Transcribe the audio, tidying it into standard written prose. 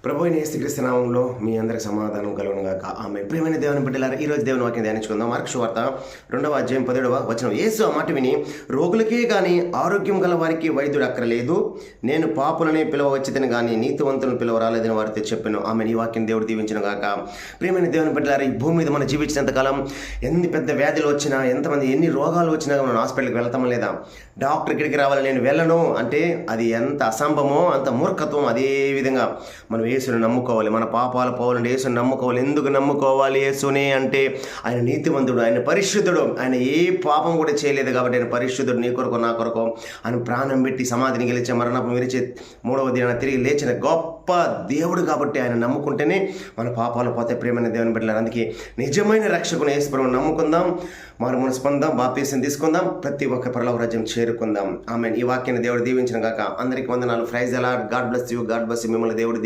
ప్రభు అయిన యేసుక్రీస్తు నామములో మీ అందరికి సమాధానం కలుగును గాక. ఆమేన్. ప్రియమైన దేవుని బిడ్డలారా, ఈ రోజు దేవుని వాక్యం ధ్యానించుకుందాం. మార్కు సువార్త 2వ అధ్యాయం 17వ వచనం. యేసు ఆ మాట విని, రోగులకే గాని ఆరోగ్యం గల వారికి వైద్యుడు అక్కరలేదు, నేను పాపులని పిలవచ్చితని గాని నీతివంతులను పిలవ రాలేదని వారితో చెప్పాను. ఆమె ఈ వాక్యం దేవుడు దీవించిన గాక. ప్రియమైన దేవుని బిడ్డలారా, ఈ భూమి మీద మనం జీవించినంతకాలం ఎన్ని పెద్ద వ్యాధులు వచ్చినా, ఎంతమంది ఎన్ని రోగాలు వచ్చినా మనం హాస్పిటల్కి వెళ్తామా లేదా? డాక్టర్ ఇక్కడికి రావాలి, నేను వెళ్ళను అంటే అది ఎంత అసంభవమో అంత మూర్ఖత్వం. అదే విధంగా మనం యేసుని నమ్ముకోవాలి. మన పాపాలు పోవాలంటే యేసుని నమ్ముకోవాలి. ఎందుకు నమ్ముకోవాలి యేసునే అంటే ఆయన నీతివంతుడు, ఆయన పరిశుద్ధుడు, ఆయన ఏ పాపం కూడా చేయలేదు కాబట్టి ఆయన పరిశుద్ధుడు. నీ కొరకు నా కొరకు ఆయన ప్రాణం పెట్టి సమాధిని గెలిచే మరణం విరిచే 3వ దినాన తిరిగి లేచిన గొప్ప దేవుడు కాబట్టి ఆయన నమ్ముకుంటేనే మన పాపాలు పోతే. ప్రియమైన దేవుని బిడ్డలారా, అందుకే నిజమైన రక్షకుని యేసు ప్రభువుని నమ్ముకుందాం, మారు మనసు పొందాం, బాప్తీసం తీసుకుందాం, ప్రతి ఒక్క పరలోక రాజ్యం చేరుకుందాం. ఆమేన్. ఈ వాక్యాన్ని దేవుడు దీవించిన గాక. అందరికీ వందనాలు. Praise the lord. God bless you. God bless you. మిమ్మల్ని దేవుడు